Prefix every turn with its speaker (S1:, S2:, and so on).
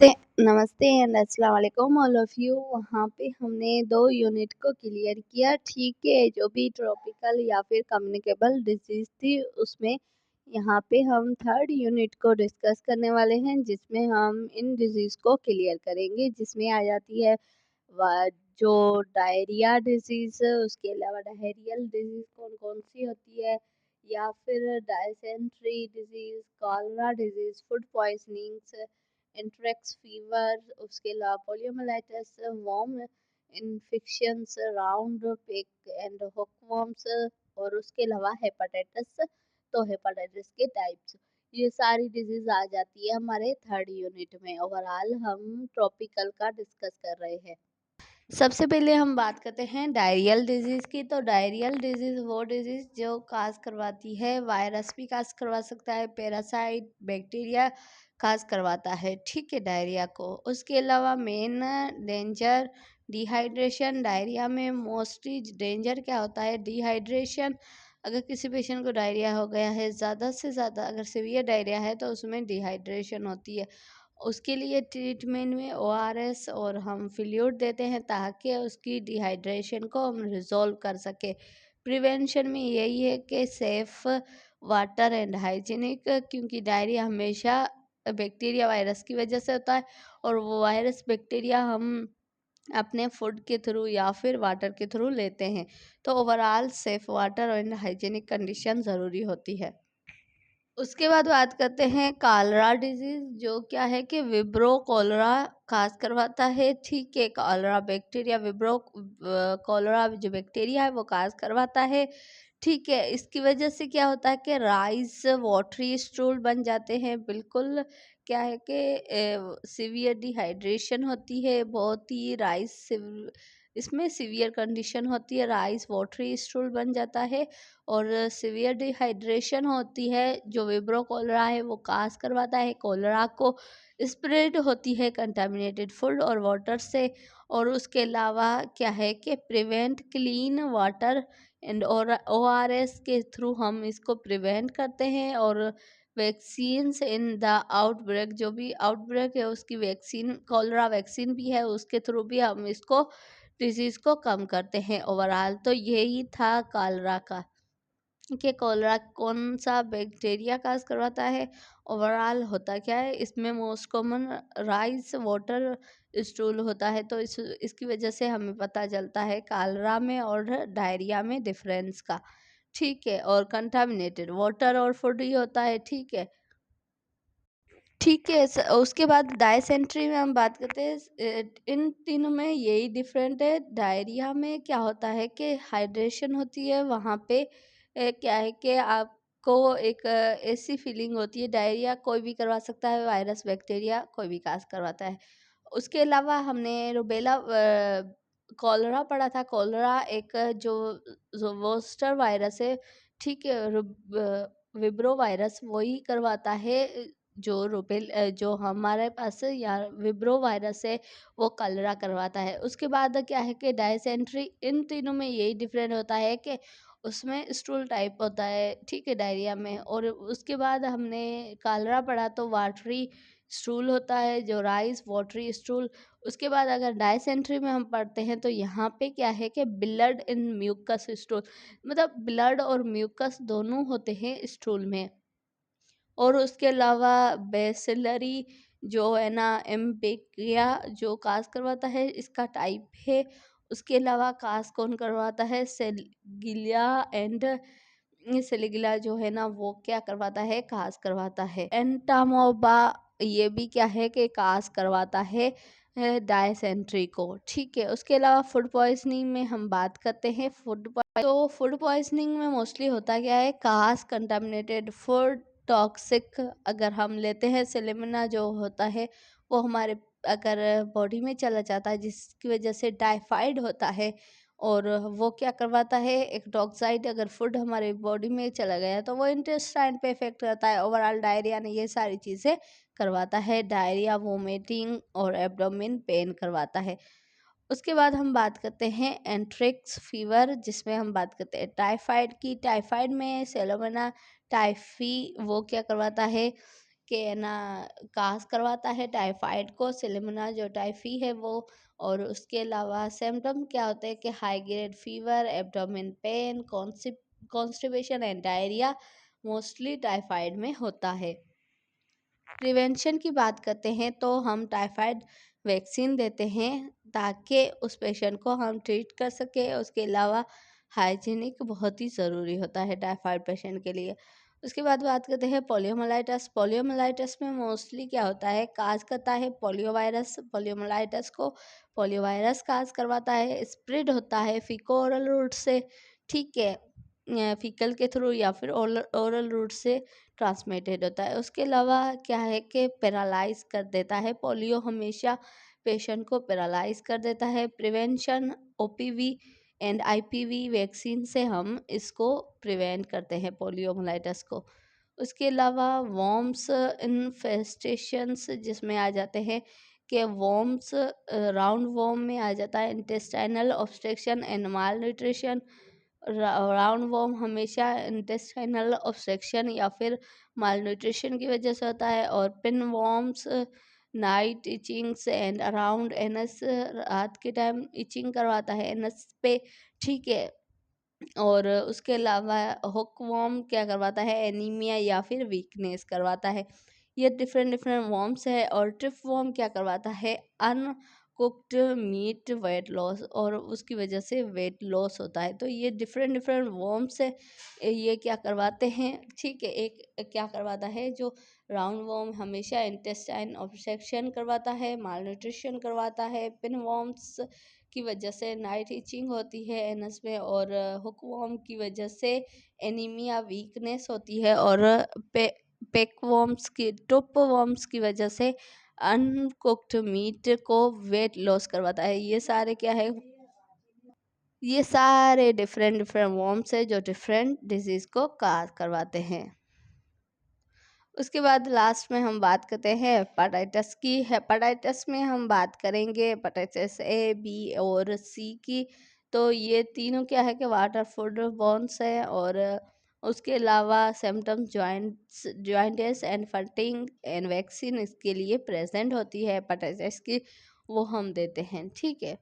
S1: नमस्ते एंड अस्सलाम वालेकुम ऑल ऑफ यू। वहाँ पे हमने 2 यूनिट को क्लियर किया, ठीक है। जो भी ट्रॉपिकल या फिर कम्युनिकेबल डिजीज़ थी उसमें यहाँ पे हम थर्ड यूनिट को डिस्कस करने वाले हैं, जिसमें हम इन डिजीज़ को क्लियर करेंगे, जिसमें आ जाती है वा जो डायरिया डिजीज़, उसके अलावा डायरियल डिजीज़ कौन-कौन सी होती है, या फिर dysentery disease, cholera disease, food poisonings, anthrax fever, उसके अलावा poliomyelitis, worm infections, round pick and hookworms, और उसके अलावा हेपेटाइटिस। तो हेपेटाइटिस के टाइप्स, ये सारी डिजीज आ जाती है हमारे थर्ड यूनिट में। ओवरऑल हम ट्रॉपिकल का डिस्कस कर रहे हैं। सबसे पहले हम बात करते हैं डायरियल डिजीज़ की। तो डायरियल डिजीज़ वो डिजीज़ जो काज करवाती है, वायरस भी काज करवा सकता है, पैरासाइट, बैक्टीरिया काज करवाता है, ठीक है, डायरिया को। उसके अलावा मेन डेंजर डिहाइड्रेशन। डायरिया में मोस्टली डेंजर क्या होता है? डिहाइड्रेशन। अगर किसी पेशेंट को डायरिया हो गया है, ज़्यादा से ज़्यादा अगर सीवियर डायरिया है तो उसमें डिहाइड्रेशन होती है। उसके लिए ट्रीटमेंट में ओआरएस और हम फ्लूइड देते हैं ताकि उसकी डिहाइड्रेशन को हम रिजॉल्व कर सके। प्रिवेंशन में यही है कि सेफ वाटर एंड हाइजीनिक, क्योंकि डायरिया हमेशा बैक्टीरिया वायरस की वजह से होता है, और वो वायरस बैक्टीरिया हम अपने फूड के थ्रू या फिर वाटर के थ्रू लेते हैं। तो overall safe water and hygienic condition ज़रूरी होती है। उसके बाद बात करते हैं कॉलरा डिजीज, जो क्या है कि विब्रो कॉलरा खास करवाता है, ठीक है। कॉलरा बैक्टीरिया, विब्रो कॉलरा जो बैक्टीरिया है वो काज करवाता है, ठीक है। इसकी वजह से क्या होता है कि राइस वाटरी स्टूल बन जाते हैं, बिल्कुल क्या है कि सीवियर डिहाइड्रेशन होती है, बहुत ही इसमें सीवियर कंडीशन होती है, राइस वाटरी स्टूल बन जाता है, और सीवियर डिहाइड्रेशन होती है। जो विब्रो कॉलरा है वो काज करवाता है, कॉलरा को स्प्रेड होती है कंटामिनेटेड फूड और वाटर से। और उसके अलावा क्या है कि प्रिवेंट क्लीन वाटर एंड और ओआरएस के थ्रू हम इसको प्रिवेंट करते हैं। और वैक्सीन्स इन द आउटब्रेक, जो भी आउटब्रेक है उसकी वैक्सीन, कॉलरा वैक्सीन भी है, उसके थ्रू भी हम इसको डिजीज़ को कम करते हैं। ओवरऑल तो यही था कॉलरा का, कि कॉलरा कौन सा बैक्टीरिया काज करवाता है। ओवरऑल होता क्या है, इसमें most common rice water stool होता है। तो इसकी वजह से हमें पता चलता है कॉलरा में और डायरिया में डिफरेंस का, ठीक है। और कंटामिनेटेड वाटर और फूड ही होता है, ठीक है, ठीक है। उसके बाद डायसेंट्री में हम बात करते हैं। इन तीनों में यही डिफरेंट है। डायरिया में क्या होता है कि हाइड्रेशन होती है, वहाँ पे क्या है कि आपको एक ऐसी फीलिंग होती है। डायरिया कोई भी करवा सकता है, वायरस बैक्टीरिया कोई भी काज करवाता है। उसके अलावा हमने रुबेला कॉलरा पढ़ा था। कॉलरा एक जो जोस्टर वायरस है, ठीक है, विब्रो वायरस वही करवाता है। जो हमारे पास या विब्रो वायरस है वो कलरा करवाता है। उसके बाद क्या है कि डायसेंट्री, इन तीनों में यही डिफरेंट होता है कि उसमें स्टूल टाइप होता है, ठीक है, डायरिया में। और उसके बाद हमने कलरा पढ़ा तो वाटरी स्टूल होता है, जो राइस वाटरी स्टूल। उसके बाद अगर डायसेंट्री में हम पढ़ते हैं तो यहाँ पे क्या है कि ब्लड इन म्यूकस स्टूल, मतलब ब्लड और म्यूकस दोनों होते हैं स्टूल में। और उसके अलावा बेसिलरी जो है ना, एम्पेकिया जो काज करवाता है, इसका टाइप है। उसके अलावा काज कौन करवाता है? सेलिगिलिया एंड सेलिगिला जो है ना वो क्या करवाता है? काज करवाता है। एंटामोबा ये भी क्या है कि काज करवाता है डायसेंट्री को, ठीक है। उसके अलावा फूड पॉइजनिंग में हम बात करते हैं। तो फूड पॉइजनिंग में मोस्टली होता क्या है? काज, कंटामिनेटेड फूड, टॉक्सिक अगर हम लेते हैं। सेलेमिना जो होता है वो हमारे अगर बॉडी में चला जाता है, जिसकी वजह से टाइफाइड होता है, और वो क्या करवाता है? एक टॉक्साइड अगर फूड हमारे बॉडी में चला गया तो वो इंटेस्टाइन पे इफेक्ट करता है। ओवरऑल डायरिया ने ये सारी चीज़ें करवाता है। डायरिया वोमिटिंग और एब्डोमेन पेन करवाता है। उसके बाद हम बात करते हैं एंट्रिक्स फीवर, जिसमें हम बात करते हैं टाइफाइड की। टाइफाइड में सेलोमेना टाइफी वो क्या करवाता है के है ना कास करवाता है टाइफाइड को, सेलेमोना जो टाइफी है वो। और उसके अलावा सिम्टम क्या होते हैं कि high grade fever, abdomen pain, constipation and diarrhoea mostly typhoid में होता है। प्रिवेंशन की बात करते हैं तो हम टाइफाइड वैक्सीन देते हैं ताकि उस पेशेंट को हम ट्रीट कर सके। उसके अलावा हाइजीनिक बहुत ही ज़रूरी होता है टाइफाइड पेशेंट के लिए। उसके बाद बात करते हैं पोलियोमाइलाइटिस। पोलियोमाइलाइटिस में मोस्टली क्या होता है, काज करता है पोलियो वायरस। पोलियोमाइलाइटिस को पोलियो वायरस काज करवाता है, स्प्रेड होता है फीको ओरल रूट से, ठीक है, फीकल के थ्रू या फिर ओरल रूट से ट्रांसमिटेड होता है। उसके अलावा क्या है कि पैरालाइज कर देता है, पोलियो हमेशा पेशेंट को पैरालाइज कर देता है। Prevention OPV and IPv vaccine से हम इसको प्रिवेंट करते हैं पोलियोमाइलाइटिस को। उसके अलावा वॉर्म्स इन्फेस्टेशंस जिसमें आ जाते हैं कि वॉर्म्स, राउंड वॉर्म में आ जाता है intestinal obstruction and mall nutrition. Round warm हमेशा इंटेस्टाइनल ऑब्स्ट्रक्शन या फिर माल न्यूट्रिशन की वजह से होता है। और pin worms night itchings and around anus, रात के टाइम इचिंग करवाता है एनस पे, ठीक है। और उसके अलावा हुकवॉर्म क्या करवाता है, एनीमिया या फिर वीकनेस करवाता है। ये डिफरेंट डिफरेंट वॉर्म्स है। और ट्रिप वॉर्म क्या करवाता है, अनकुक्ड मीट वेट लॉस, और उसकी वजह से वेट लॉस होता है। तो ये डिफरेंट डिफरेंट वॉर्म्स है, ये क्या करवाते हैं, ठीक है। एक क्या करवाता है, जो राउंड वॉर्म हमेशा इंटेस्टाइन ऑब्स्ट्रक्शन करवाता है, माल न्यूट्रिशन करवाता है। पिन वॉर्म्स की वजह से नाइट इचिंग होती है एनस में। और हुकवॉर्म की वजह से एनीमिया वीकनेस होती है। और पेकवॉर्म्स की टुप वॉर्म्स की वजह से अनकुक्ड मीट को वेट लॉस करवाता है। ये सारे क्या है, ये सारे डिफरेंट डिफरेंट वॉर्म्स है जो डिफरेंट डिजीज को कार करवाते हैं। उसके बाद लास्ट में हम बात करते हैं हेपाटाइटिस की। हेपाटाइटिस में हम बात करेंगे हेपाटाइटिस ए, बी और सी की। तो ये तीनों क्या है कि वाटर फूड बॉर्न्स है। और उसके अलावा symptoms jaundice and fatigue and vaccine इसके लिए प्रेजेंट होती है हेपाटाइटिस की, वो हम देते हैं, ठीक है।